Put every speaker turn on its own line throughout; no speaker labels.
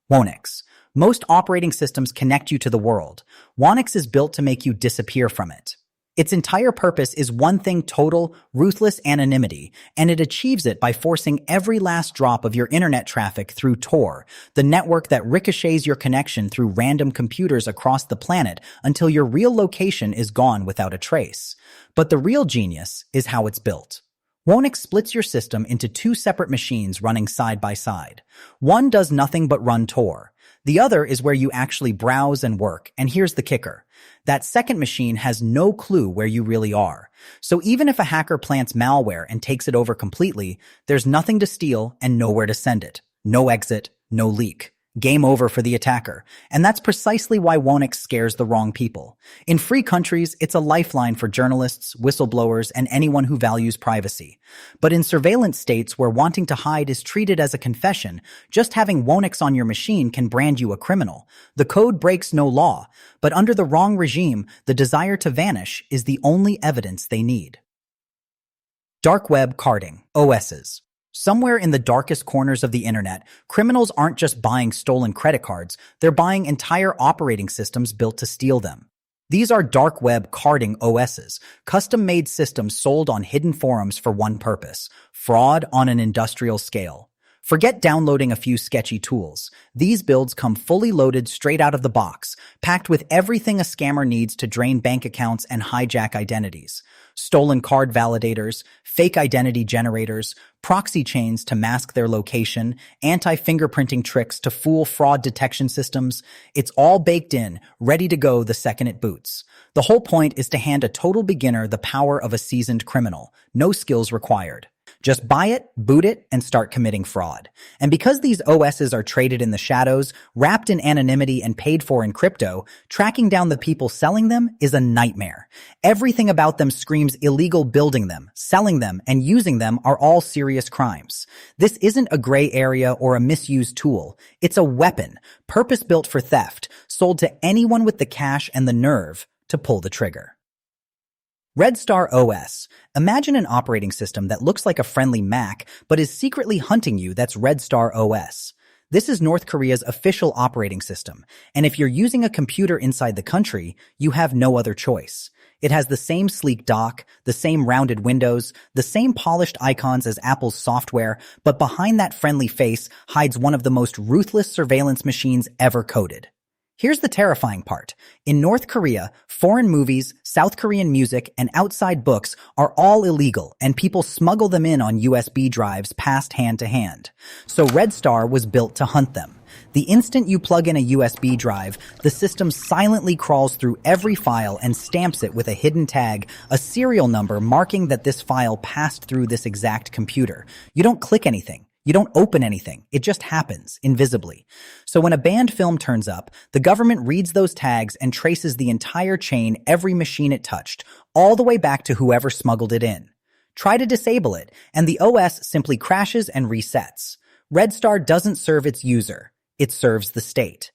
Whonix. Most operating systems connect you to the world. Whonix is built to make you disappear from it. Its entire purpose is one thing: total, ruthless anonymity, and it achieves it by forcing every last drop of your internet traffic through Tor, the network that ricochets your connection through random computers across the planet until your real location is gone without a trace. But the real genius is how it's built. Whonix splits your system into two separate machines running side by side. One does nothing but run Tor. The other is where you actually browse and work, and here's the kicker. That second machine has no clue where you really are. So even if a hacker plants malware and takes it over completely, there's nothing to steal and nowhere to send it. No exit, no leak. Game over for the attacker. And that's precisely why Whonix scares the wrong people. In free countries, it's a lifeline for journalists, whistleblowers, and anyone who values privacy. But in surveillance states where wanting to hide is treated as a confession, just having Whonix on your machine can brand you a criminal. The code breaks no law, but under the wrong regime, the desire to vanish is the only evidence they need. Dark web carding, OSs. Somewhere in the darkest corners of the internet, criminals aren't just buying stolen credit cards, they're buying entire operating systems built to steal them. These are dark web carding OSs, custom-made systems sold on hidden forums for one purpose: fraud on an industrial scale. Forget downloading a few sketchy tools. These builds come fully loaded straight out of the box, packed with everything a scammer needs to drain bank accounts and hijack identities. Stolen card validators, fake identity generators, proxy chains to mask their location, anti-fingerprinting tricks to fool fraud detection systems. It's all baked in, ready to go the second it boots. The whole point is to hand a total beginner the power of a seasoned criminal. No skills required. Just buy it, boot it, and start committing fraud. And because these OSs are traded in the shadows, wrapped in anonymity and paid for in crypto, tracking down the people selling them is a nightmare. Everything about them screams illegal. Building them, selling them, and using them are all serious crimes. This isn't a gray area or a misused tool. It's a weapon, purpose-built for theft, sold to anyone with the cash and the nerve to pull the trigger. Red Star OS. Imagine an operating system that looks like a friendly Mac, but is secretly hunting you. That's Red Star OS. This is North Korea's official operating system, and if you're using a computer inside the country, you have no other choice. It has the same sleek dock, the same rounded windows, the same polished icons as Apple's software, but behind that friendly face hides one of the most ruthless surveillance machines ever coded. Here's the terrifying part. In North Korea, foreign movies, South Korean music, and outside books are all illegal, and people smuggle them in on USB drives passed hand to hand. So Red Star was built to hunt them. The instant you plug in a USB drive, the system silently crawls through every file and stamps it with a hidden tag, a serial number marking that this file passed through this exact computer. You don't click anything. You don't open anything. It just happens, invisibly. So when a banned film turns up, the government reads those tags and traces the entire chain, every machine it touched, all the way back to whoever smuggled it in. Try to disable it, and the OS simply crashes and resets. Red Star doesn't serve its user. It serves the state.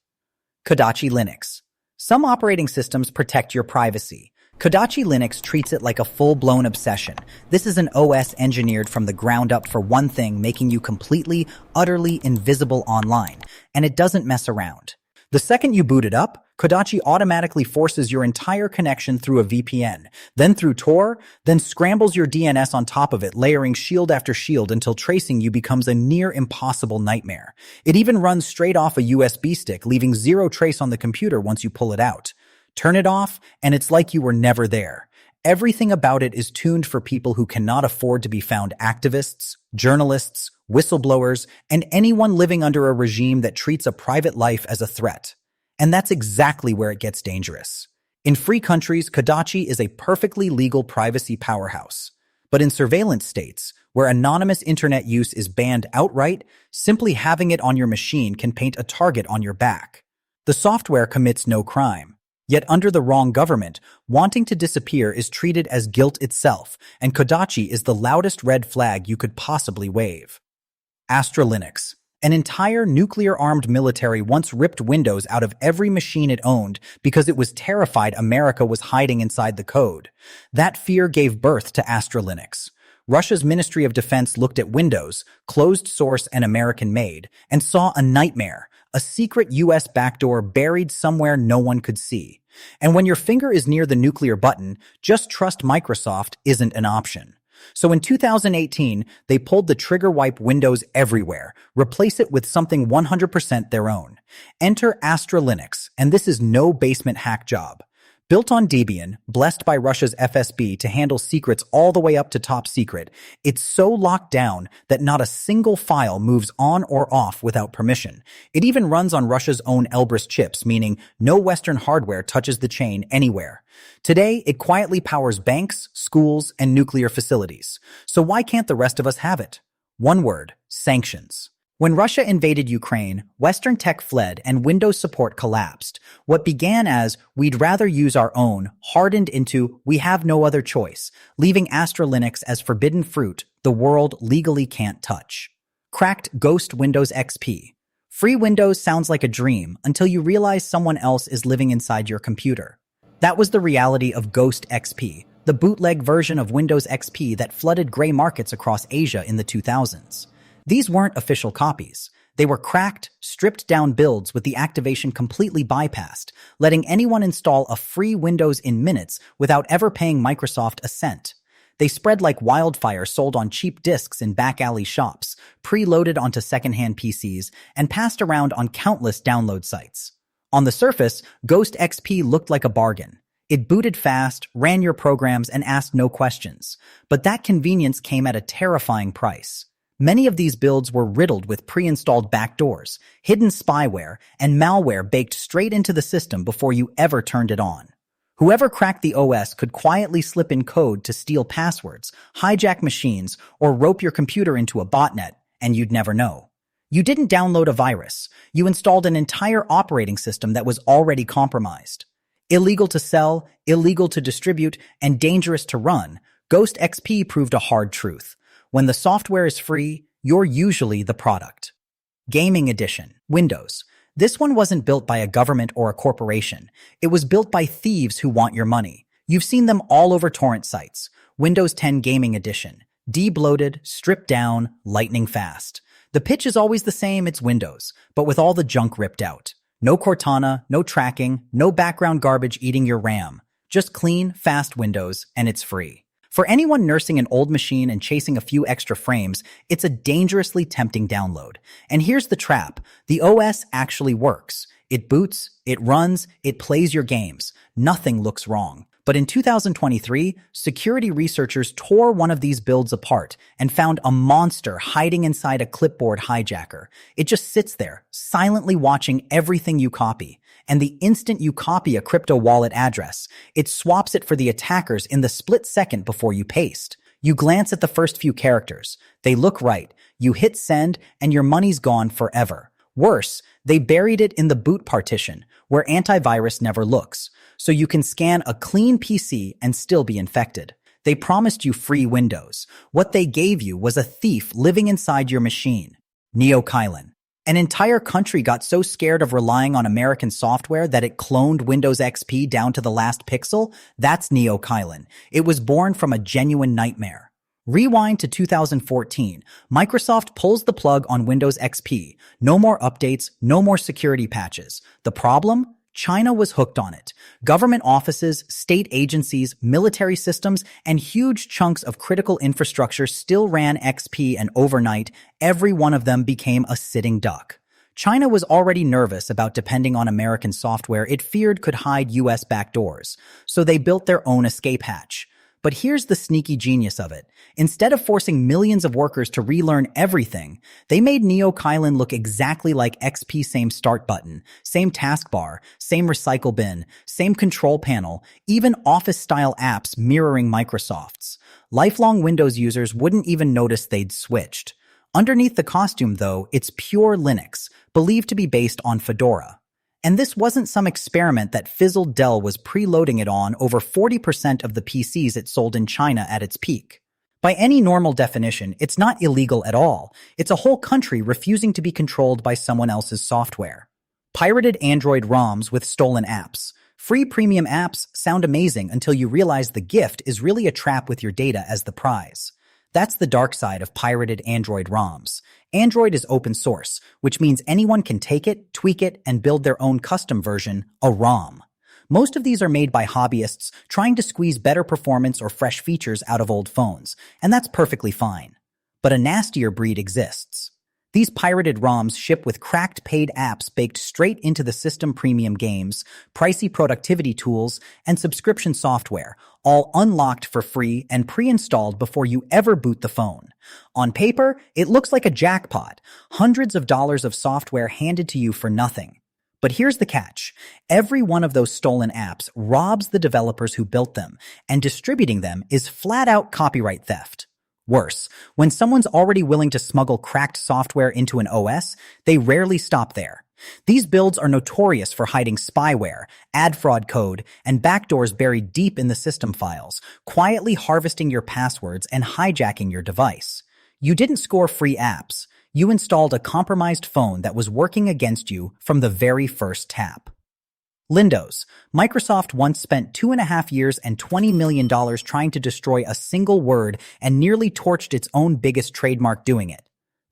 Kodachi Linux. Some operating systems protect your privacy. Kodachi Linux treats it like a full-blown obsession. This is an OS engineered from the ground up for one thing, making you completely, utterly invisible online. And it doesn't mess around. The second you boot it up, Kodachi automatically forces your entire connection through a VPN, then through Tor, then scrambles your DNS on top of it, layering shield after shield until tracing you becomes a near impossible nightmare. It even runs straight off a USB stick, leaving zero trace on the computer once you pull it out. Turn it off, and it's like you were never there. Everything about it is tuned for people who cannot afford to be found: activists, journalists, whistleblowers, and anyone living under a regime that treats a private life as a threat. And that's exactly where it gets dangerous. In free countries, Kodachi is a perfectly legal privacy powerhouse. But in surveillance states, where anonymous internet use is banned outright, simply having it on your machine can paint a target on your back. The software commits no crime. Yet under the wrong government, wanting to disappear is treated as guilt itself, and Kodachi is the loudest red flag you could possibly wave. Astra Linux. An entire nuclear-armed military once ripped Windows out of every machine it owned because it was terrified America was hiding inside the code. That fear gave birth to Astra Linux. Russia's Ministry of Defense looked at Windows, closed source and American-made, and saw a nightmare, a secret US backdoor buried somewhere no one could see. And when your finger is near the nuclear button, just trust Microsoft isn't an option. So in 2018, they pulled the trigger, wipe Windows everywhere, replace it with something 100% their own. Enter Astra Linux, and this is no basement hack job. Built on Debian, blessed by Russia's FSB to handle secrets all the way up to top secret, it's so locked down that not a single file moves on or off without permission. It even runs on Russia's own Elbrus chips, meaning no Western hardware touches the chain anywhere. Today, it quietly powers banks, schools, and nuclear facilities. So why can't the rest of us have it? One word: sanctions. When Russia invaded Ukraine, Western tech fled and Windows support collapsed. What began as "we'd rather use our own" hardened into "we have no other choice," leaving Astra Linux as forbidden fruit the world legally can't touch. Cracked Ghost Windows XP. Free Windows sounds like a dream until you realize someone else is living inside your computer. That was the reality of Ghost XP, the bootleg version of Windows XP that flooded gray markets across Asia in the 2000s. These weren't official copies. They were cracked, stripped-down builds with the activation completely bypassed, letting anyone install a free Windows in minutes without ever paying Microsoft a cent. They spread like wildfire, sold on cheap discs in back-alley shops, preloaded onto second-hand PCs, and passed around on countless download sites. On the surface, Ghost XP looked like a bargain. It booted fast, ran your programs, and asked no questions. But that convenience came at a terrifying price. Many of these builds were riddled with pre-installed backdoors, hidden spyware, and malware baked straight into the system before you ever turned it on. Whoever cracked the OS could quietly slip in code to steal passwords, hijack machines, or rope your computer into a botnet, and you'd never know. You didn't download a virus. You installed an entire operating system that was already compromised. Illegal to sell, illegal to distribute, and dangerous to run, Ghost XP proved a hard truth. When the software is free, you're usually the product. Gaming Edition. Windows. This one wasn't built by a government or a corporation. It was built by thieves who want your money. You've seen them all over torrent sites. Windows 10 Gaming Edition. De-bloated, stripped down, lightning fast. The pitch is always the same, it's Windows, but with all the junk ripped out. No Cortana, no tracking, no background garbage eating your RAM. Just clean, fast Windows, and it's free. For anyone nursing an old machine and chasing a few extra frames, it's a dangerously tempting download. And here's the trap. The OS actually works. It boots, it runs, it plays your games. Nothing looks wrong. But in 2023, security researchers tore one of these builds apart and found a monster hiding inside a clipboard hijacker. It just sits there, silently watching everything you copy. And the instant you copy a crypto wallet address, it swaps it for the attackers in the split second before you paste. You glance at the first few characters. They look right. You hit send, and your money's gone forever. Worse, they buried it in the boot partition, where antivirus never looks. So you can scan a clean PC and still be infected. They promised you free Windows. What they gave you was a thief living inside your machine. NeoKylin. An entire country got so scared of relying on American software that it cloned Windows XP down to the last pixel. That's NeoKylin. It was born from a genuine nightmare. Rewind to 2014. Microsoft pulls the plug on Windows XP. No more updates, no more security patches. The problem? China was hooked on it. Government offices, state agencies, military systems, and huge chunks of critical infrastructure still ran XP, and overnight, every one of them became a sitting duck. China was already nervous about depending on American software it feared could hide US backdoors, so they built their own escape hatch. But here's the sneaky genius of it. Instead of forcing millions of workers to relearn everything, they made NeoKylin look exactly like XP. Same start button, same taskbar, same recycle bin, same control panel, even Office-style apps mirroring Microsoft's. Lifelong Windows users wouldn't even notice they'd switched. Underneath the costume, though, it's pure Linux, believed to be based on Fedora. And this wasn't some experiment that fizzled. Dell was preloading it on over 40% of the PCs it sold in China at its peak. By any normal definition, it's not illegal at all. It's a whole country refusing to be controlled by someone else's software. Pirated Android ROMs with stolen apps. Free premium apps sound amazing until you realize the gift is really a trap with your data as the prize. That's the dark side of pirated Android ROMs. Android is open source, which means anyone can take it, tweak it, and build their own custom version, a ROM. Most of these are made by hobbyists trying to squeeze better performance or fresh features out of old phones, and that's perfectly fine. But a nastier breed exists. These pirated ROMs ship with cracked paid apps baked straight into the system, premium games, pricey productivity tools, and subscription software, all unlocked for free and pre-installed before you ever boot the phone. On paper, it looks like a jackpot, hundreds of dollars of software handed to you for nothing. But here's the catch. Every one of those stolen apps robs the developers who built them, and distributing them is flat-out copyright theft. Worse, when someone's already willing to smuggle cracked software into an OS, they rarely stop there. These builds are notorious for hiding spyware, ad fraud code, and backdoors buried deep in the system files, quietly harvesting your passwords and hijacking your device. You didn't score free apps. You installed a compromised phone that was working against you from the very first tap. Lindows. Microsoft once spent 2.5 years and $20 million trying to destroy a single word and nearly torched its own biggest trademark doing it.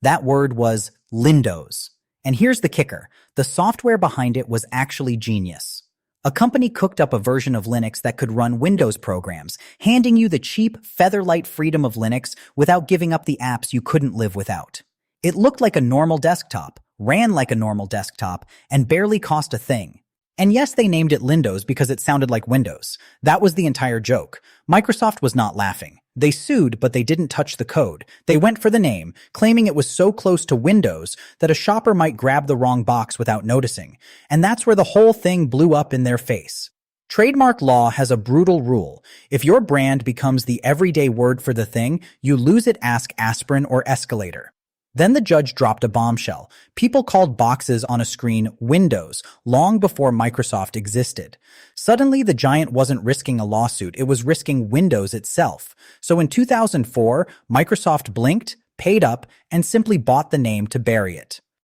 That word was Lindows. And here's the kicker. The software behind it was actually genius. A company cooked up a version of Linux that could run Windows programs, handing you the cheap, featherlight freedom of Linux without giving up the apps you couldn't live without. It looked like a normal desktop, ran like a normal desktop, and barely cost a thing. And yes, they named it Lindows because it sounded like Windows. That was the entire joke. Microsoft was not laughing. They sued, but they didn't touch the code. They went for the name, claiming it was so close to Windows that a shopper might grab the wrong box without noticing. And that's where the whole thing blew up in their face. Trademark law has a brutal rule. If your brand becomes the everyday word for the thing, you lose it. Ask aspirin or escalator. Then the judge dropped a bombshell. People called boxes on a screen Windows long before Microsoft existed. Suddenly, the giant wasn't risking a lawsuit, it was risking Windows itself. So in 2004, Microsoft blinked, paid up, and simply bought the name to bury it.